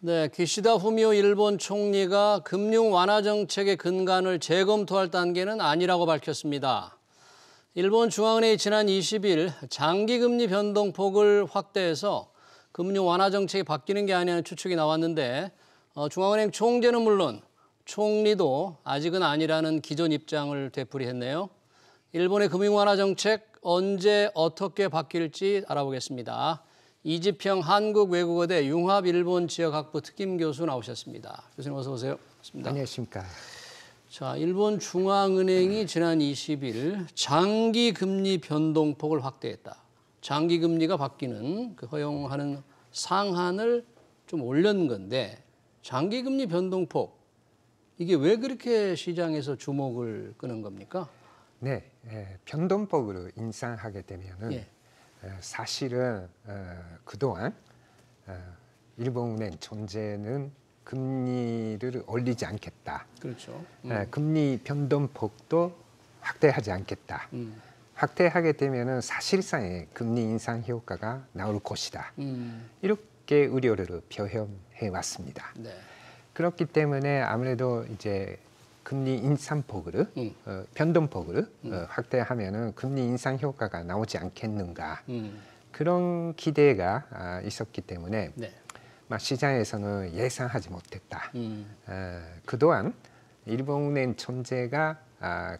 네, 기시다 후미오 일본 총리가 금융 완화 정책의 근간을 재검토할 단계는 아니라고 밝혔습니다. 일본 중앙은행이 지난 20일 장기금리 변동폭을 확대해서 금융 완화 정책이 바뀌는 게 아니냐는 추측이 나왔는데 중앙은행 총재는 물론 총리도 아직은 아니라는 기존 입장을 되풀이했네요. 일본의 금융 완화 정책 언제 어떻게 바뀔지 알아보겠습니다. 이지평 한국외국어대 융합일본지역학부 특임교수 나오셨습니다. 교수님 어서 오세요. 반갑습니다. 안녕하십니까. 자, 일본 중앙은행이 지난 20일 장기금리 변동폭을 확대했다. 장기금리가 바뀌는 그 허용하는 상한을 좀 올린 건데 장기금리 변동폭 이게 왜 그렇게 시장에서 주목을 끄는 겁니까? 네, 변동폭으로 인상하게 되면은 사실은 그동안 일본은행 존재는 금리를 올리지 않겠다. 그렇죠. 금리 변동폭도 확대하지 않겠다. 확대하게 되면은 사실상의 금리 인상 효과가 나올 것이다. 이렇게 우려를 표현해 왔습니다. 네. 그렇기 때문에 아무래도 이제 금리 인상폭을 변동폭을 확대하면은 금리 인상 효과가 나오지 않겠는가 그런 기대가 있었기 때문에 네. 시장에서는 예상하지 못했다. 그동안 일본은행 존재가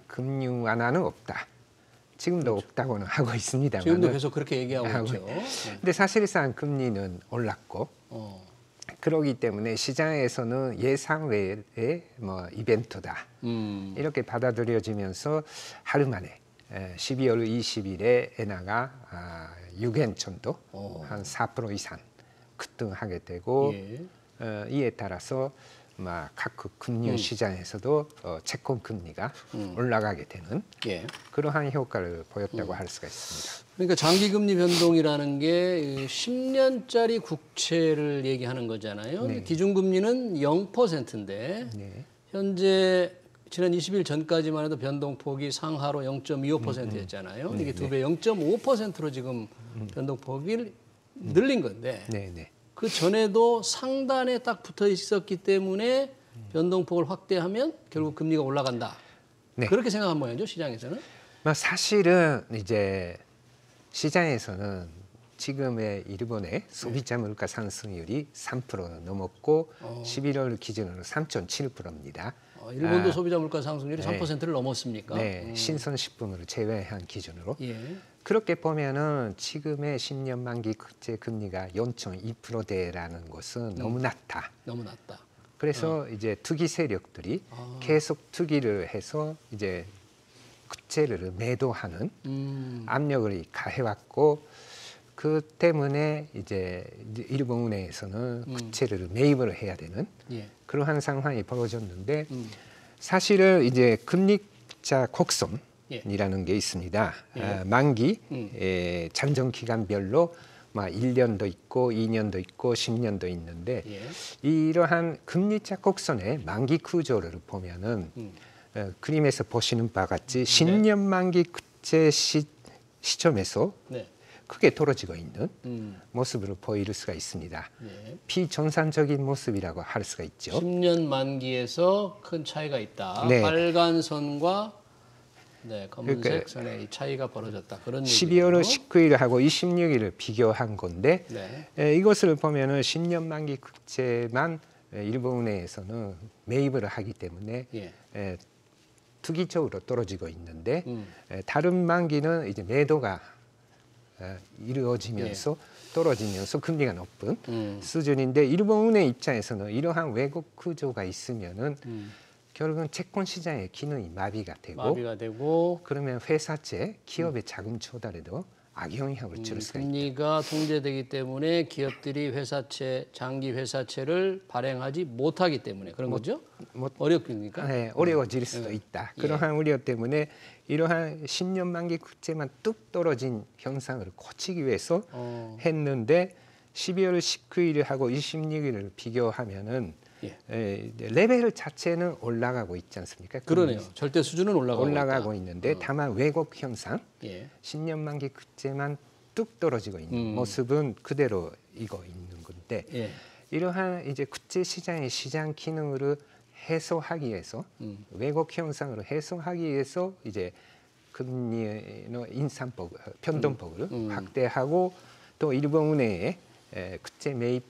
금융 완화는 없다. 지금도 그렇죠. 없다고는 하고 있습니다만 지금도 계속 그렇게 얘기하고 있죠. 근데 사실상 금리는 올랐고 그러기 때문에 시장에서는 예상 외의 이벤트다. 이렇게 받아들여지면서 하루 만에 12월 20일에 엔화가 6엔 정도 한 4% 이상 급등하게 되고 이에 따라서 각 금융 시장에서도 채권 금리가 올라가게 되는 그러한 효과를 보였다고 할 수가 있습니다. 그러니까 장기금리 변동이라는 게 10년짜리 국채를 얘기하는 거잖아요. 네. 기준금리는 0%인데 현재 지난 20일 전까지만 해도 변동폭이 상하로 0.25%였잖아요. 이게 두 배 0.5%로 지금 변동폭이 늘린 건데 그 전에도 상단에 딱 붙어 있었기 때문에 변동폭을 확대하면 결국 금리가 올라간다. 그렇게 생각한 모양이죠, 시장에서는. 사실은 이제 시장에서는 지금의 일본의 소비자 물가 상승률이 3% 넘었고 11월 기준으로 3.7%입니다. 일본도 소비자 물가 상승률이 3%를 넘었습니까? 네, 신선식품을 제외한 기준으로. 그렇게 보면은 지금의 10년 만기 국채 금리가 0.2%대라는 것은 너무 낮다. 너무 낮다. 그래서 이제 투기 세력들이 계속 투기를 해서 이제 국채를 매도하는 압력을 가해왔고 그 때문에 이제 일본은행에서는 국채를 매입을 해야 되는 그러한 상황이 벌어졌는데 사실은 이제 금리자 곡선이라는 게 있습니다. 만기 잔정 기간별로 1년도 있고 2년도 있고 10년도 있는데 이러한 금리차 곡선의 만기 구조를 보면은 그림에서 보시는 바와 같이 10년 만기 국채 시점에서 크게 떨어지고 있는 모습으로 보일 수가 있습니다. 비정상적인 모습이라고 할 수가 있죠. 10년 만기에서 큰 차이가 있다. 빨간 선과 검은색 선의 이 차이가 벌어졌다. 그런 12월 19일하고 26일을 비교한 건데 이것을 보면은 10년 만기 국채만 일본은행에서는 매입을 하기 때문에 투기적으로 떨어지고 있는데 다른 만기는 이제 매도가 이루어지면서 떨어지면서 금리가 높은 수준인데 일본은행 입장에서는 이러한 왜곡 구조가 있으면은 결국은 채권 시장의 기능이 마비가 되고 그러면 회사채, 기업의 자금 조달에도 악영향을 줄 수가 있다. 금리가 통제되기 때문에 기업들이 회사채, 장기 회사채를 발행하지 못하기 때문에 그런 거죠? 어렵습니까? 네, 어려워질 수도 있다. 그러한 우려 때문에 이러한 10년 만기 국채만 뚝 떨어진 현상을 고치기 위해서 했는데 12월 19일하고 26일을 비교하면은 레벨 자체는 올라가고 있지 않습니까? 그러네요. 절대 수준은 올라가고 있는데 다만 왜곡 현상, 10년 만기 국채만 뚝 떨어지고 있는 모습은 그대로 이거 있는 건데 이러한 이제 국제 시장의 시장 기능을 해소하기 위해서 왜곡 현상으로 해소하기 위해서 이제 금리의 인상폭, 변동폭을 확대하고 또 일본은행의 국제 매입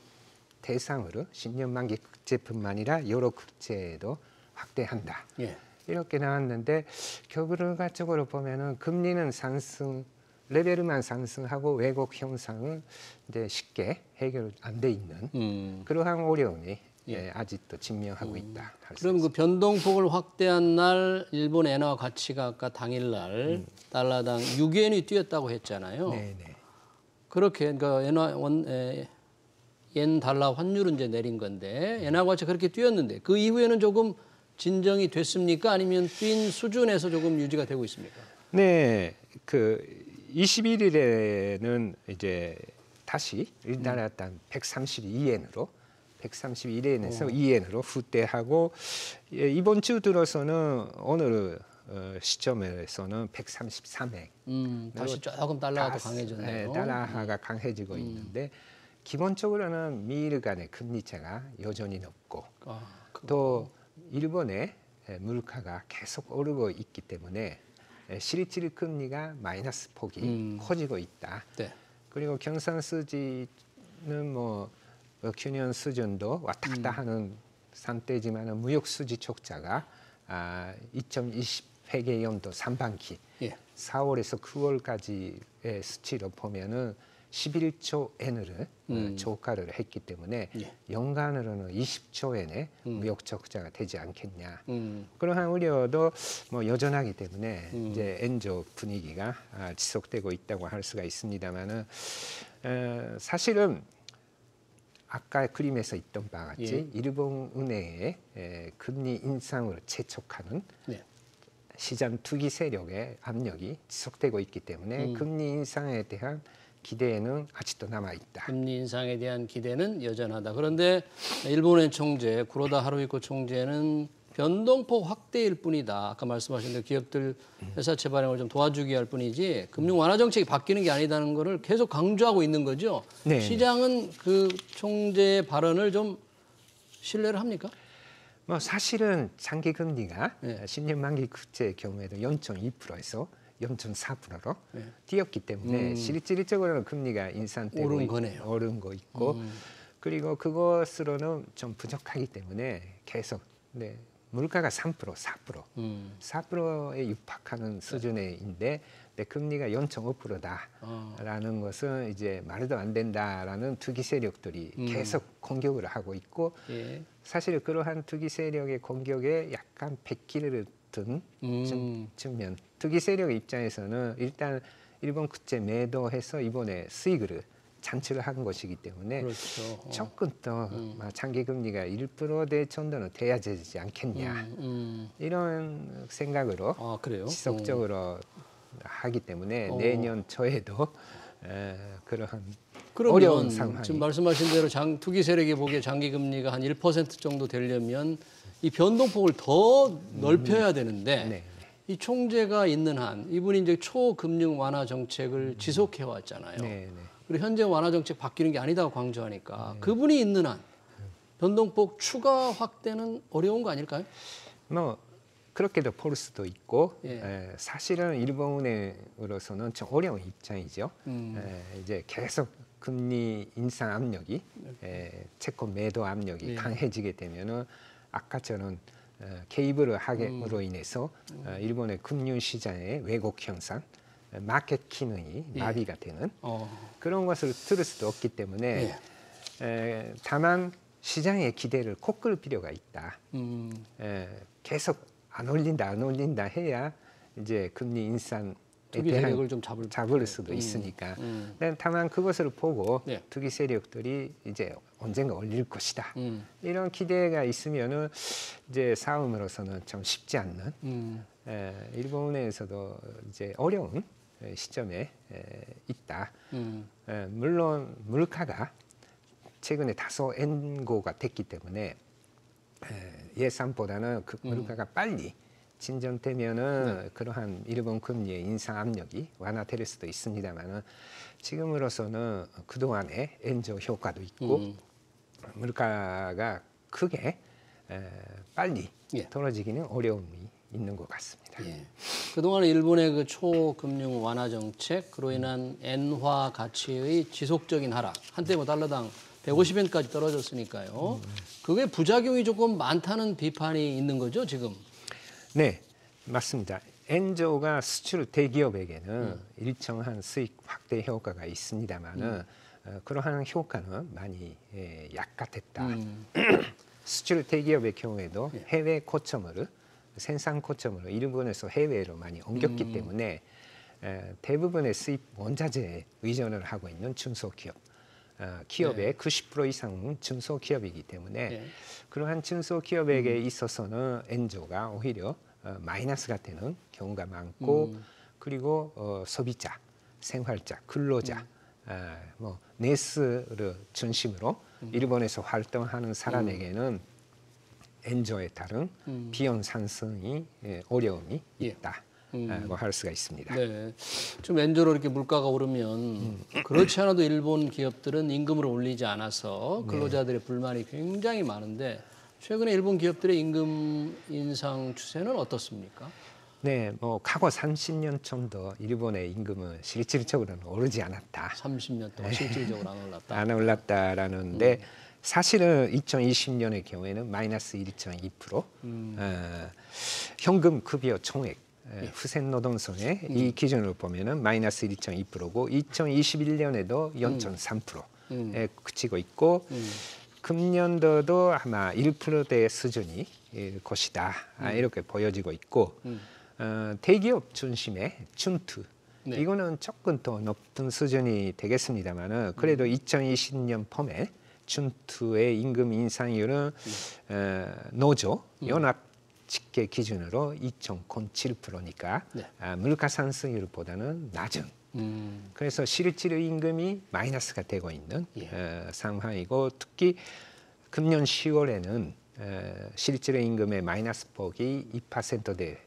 대상으로 10년 만기 국제뿐만 아니라 여러 국제에도 확대한다. 예. 이렇게 나왔는데 결과적으로 보면은 금리는 상승 레벨만 상승하고 왜곡 현상은 이제 쉽게 해결 안 돼 있는 그러한 어려움이 아직도 직면하고 있다. 그럼 그 변동폭을 확대한 날 일본 엔화 가치가 아까 당일날 달러당 6엔이 뛰었다고 했잖아요. 네네. 그렇게 그러니까 엔 달러 환율은 이제 내린 건데 엔화 가치 그렇게 뛰었는데 그 이후에는 조금 진정이 됐습니까? 아니면 뛴 수준에서 조금 유지가 되고 있습니까? 네, 그 21일에는 이제 다시 일단은 132엔으로 131엔에서 2엔으로 후퇴하고 이번 주 들어서는 오늘 시점에서는 133엔. 다시 조금 달러가 더 강해졌네요. 네, 달러가 강해지고 있는데 기본적으로는 미일 간의 금리차가 여전히 높고 또 일본의 물가가 계속 오르고 있기 때문에 실질 금리가 마이너스 폭이 커지고 있다. 네. 그리고 경상수지는 뭐 균형 수준도 왔다 갔다 하는 상태지만 무역 수지 적자가 2.20회계 연도 상반기 4월에서 9월까지의 수치로 보면은 11조 엔을 조가를 했기 때문에 연간으로는 20조 엔의 무역 적자가 되지 않겠냐. 그러한 우려도 뭐 여전하기 때문에 이제 엔조 분위기가 지속되고 있다고 할 수가 있습니다만은 사실은 아까 그림에서 있던 바와 같이 일본 은행의 금리 인상으로 재촉하는 시장 투기 세력의 압력이 지속되고 있기 때문에 금리 인상에 대한 기대는 아직도 남아 있다. 금리 인상에 대한 기대는 여전하다. 그런데 일본의 총재 구로다 하루히코 총재는 변동폭 확대일 뿐이다. 아까 말씀하신 대로 기업들 회사채 발행을 좀 도와주기 할 뿐이지 금융 완화 정책이 바뀌는 게 아니다는 거를 계속 강조하고 있는 거죠. 네. 시장은 그 총재의 발언을 좀 신뢰를 합니까? 뭐 사실은 장기 금리가 10년 만기 국채의 경우에도 0.2%에서 0.4%로 뛰었기 때문에 실질적으로는 금리가 인상되고 오른 거 있고 그리고 그것으로는 좀 부족하기 때문에 계속 물가가 3%, 4%에 육박하는 수준인데 금리가 0.5%다라는 것은 이제 말도 안 된다라는 투기 세력들이 계속 공격을 하고 있고 사실 그러한 투기 세력의 공격에 약간 백기를 든 측면. 투기 세력의 입장에서는 일단 일본 국채 매도해서 이번에 수익을 창출을 한 것이기 때문에 그렇죠. 조금 더 장기 금리가 1%대 정도는 돼야 되지 않겠냐 이런 생각으로 지속적으로 하기 때문에 내년 초에도 그러한 어려운 상황이 지금 말씀하신 대로 투기 세력이 보기에 장기 금리가 한 1% 정도 되려면 이 변동폭을 더 넓혀야 되는데 이 총재가 있는 한 이분이 이제 초금융 완화 정책을 지속해 왔잖아요. 그리고 현재 완화 정책 바뀌는 게 아니다고 강조하니까 그분이 있는 한 변동폭 추가 확대는 어려운 거 아닐까요? 뭐 그렇게도 볼 수도 있고 사실은 일본은행으로서는 좀 어려운 입장이죠. 이제 계속 금리 인상 압력이 채권 매도 압력이 강해지게 되면은 아까처럼 개입을 하게로 인해서 일본의 금융 시장의 왜곡 현상, 마켓 기능이 마비가 되는 그런 것을 들을 수도 없기 때문에 다만 시장의 기대를 코 끌 필요가 있다. 계속 안 올린다 해야 이제 금리 인상에 대한 좀 잡을 수도 있으니까. 다만 그것을 보고 투기 세력들이 이제 언젠가 올릴 것이다. 이런 기대가 있으면은 이제 싸움으로서는 좀 쉽지 않는 일본에서도 이제 어려운 시점에 있다. 물론 물가가 최근에 다소 엔고가 됐기 때문에 예상보다는 그 물가가 빨리 진전되면은 그러한 일본 금리의 인상 압력이 완화될 수도 있습니다만은 지금으로서는 그동안의 엔저 효과도 있고 물가가 크게 빨리 예. 떨어지기는 어려움이 있는 것 같습니다. 예. 그동안 일본의 그 초금융 완화 정책, 그로 인한 엔화 가치의 지속적인 하락, 한때 뭐 달러당 150엔까지 떨어졌으니까요. 그게 부작용이 조금 많다는 비판이 있는 거죠, 지금? 네, 맞습니다. 엔조가 수출 대기업에게는 일정한 수익 확대 효과가 있습니다만은 그러한 효과는 많이 약화됐다. 수출 대기업의 경우에도 해외 고점을 생산 고점으로 일본에서 해외로 많이 옮겼기 때문에 대부분의 수입 원자재에 의존을 하고 있는 중소기업, 기업의 90% 이상은 중소기업이기 때문에 그러한 중소기업에게 있어서는 엔조가 오히려 마이너스가 되는 경우가 많고 그리고 소비자, 생활자, 근로자, 뭐 네스를 중심으로 일본에서 활동하는 사람에게는 엔조에 따른 비용 상승이 어려움이 있다고 할 수가 있습니다. 네, 좀 엔조로 이렇게 물가가 오르면 그렇지 않아도 일본 기업들은 임금을 올리지 않아서 근로자들의 불만이 굉장히 많은데 최근에 일본 기업들의 임금 인상 추세는 어떻습니까? 네, 뭐 과거 30년 정도 일본의 임금은 실질적으로는 오르지 않았다. 30년 동안 실질적으로 안 올랐다. 안 올랐다라는데 사실은 2020년의 경우에는 마이너스 1.2%, 현금 급여 총액, 후생 노동선의 이 기준으로 보면은 마이너스 1.2%고 2021년에도 0.3%에 그치고 있고 금년도도 아마 1%대 수준이 것이다. 이렇게 보여지고 있고 대기업 중심의 춘투 이거는 조금 더 높은 수준이 되겠습니다만은 그래도 2020년 봄에 춘투의 임금 인상률은 노조 연합 집계 기준으로 2.07%니까 물가 상승률보다는 낮은. 그래서 실질 임금이 마이너스가 되고 있는 상황이고 특히 금년 10월에는 실질 임금의 마이너스 폭이 2%대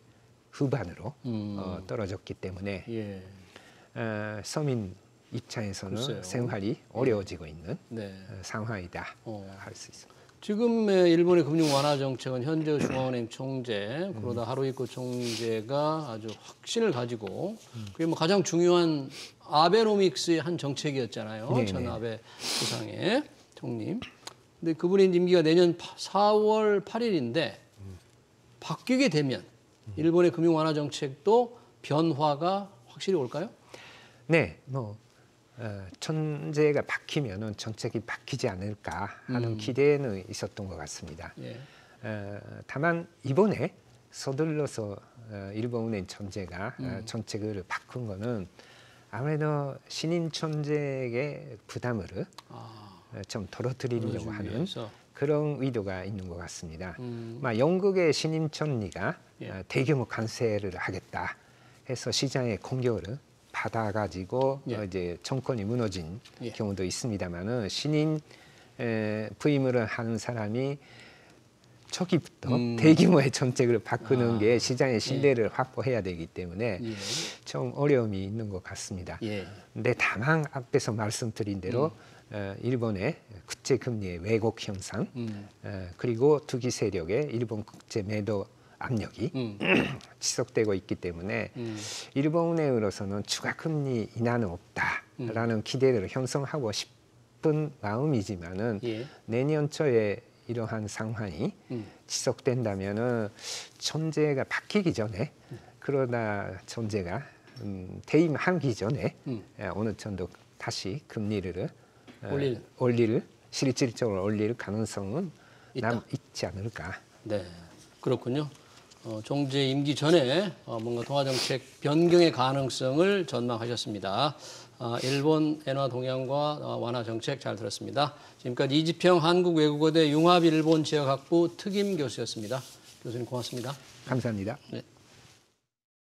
후반으로 떨어졌기 때문에 서민 입장에서는 글쎄요. 생활이 어려워지고 있는 상황이다 할 수 있습니다. 지금의 일본의 금융 완화 정책은 현재 중앙은행 총재 그러다 하루이코 총재가 아주 확신을 가지고 그게 뭐 가장 중요한 아베노믹스의 한 정책이었잖아요. 네네. 전 아베 수상의 총님. 근데 그분의 임기가 내년 4월 8일인데 바뀌게 되면 일본의 금융 완화 정책도 변화가 확실히 올까요? 네, 뭐 전제가 바뀌면은 정책이 바뀌지 않을까 하는 기대는 있었던 것 같습니다. 다만 이번에 서둘러서 일본은행 전제가 정책을 바꾼 거는 아무래도 신임 총재에게 부담을 좀 덜어드리려고 하는 그런 의도가 있는 것 같습니다. 영국의 신임 총리가 대규모 관세를 하겠다 해서 시장의 공격을 받아가지고 이제 정권이 무너진 경우도 있습니다만은 신인 부임을 하는 사람이 초기부터 대규모의 정책을 바꾸는 게 시장의 신뢰를 확보해야 되기 때문에 좀 어려움이 있는 것 같습니다. 근데 다만 앞에서 말씀드린 대로 일본의 국제 금리의 왜곡 현상 그리고 투기 세력의 일본 국제 매도 압력이 지속되고 있기 때문에 일본은행으로서는 추가 금리 인하는 없다라는 기대를 형성하고 싶은 마음이지만은 내년 초에 이러한 상황이 지속된다면은 총재가 바뀌기 전에 그러다 총재가 퇴임하기 전에 어느 정도 다시 금리를 올릴 실질적으로 올릴 가능성은 있지 않을까. 네, 그렇군요. 총재 임기 전에 뭔가 통화정책 변경의 가능성을 전망하셨습니다. 일본 엔화 동향과 완화 정책 잘 들었습니다. 지금까지 이지평 한국외국어대 융합일본 지역학부 특임 교수였습니다. 교수님 고맙습니다. 감사합니다. 네.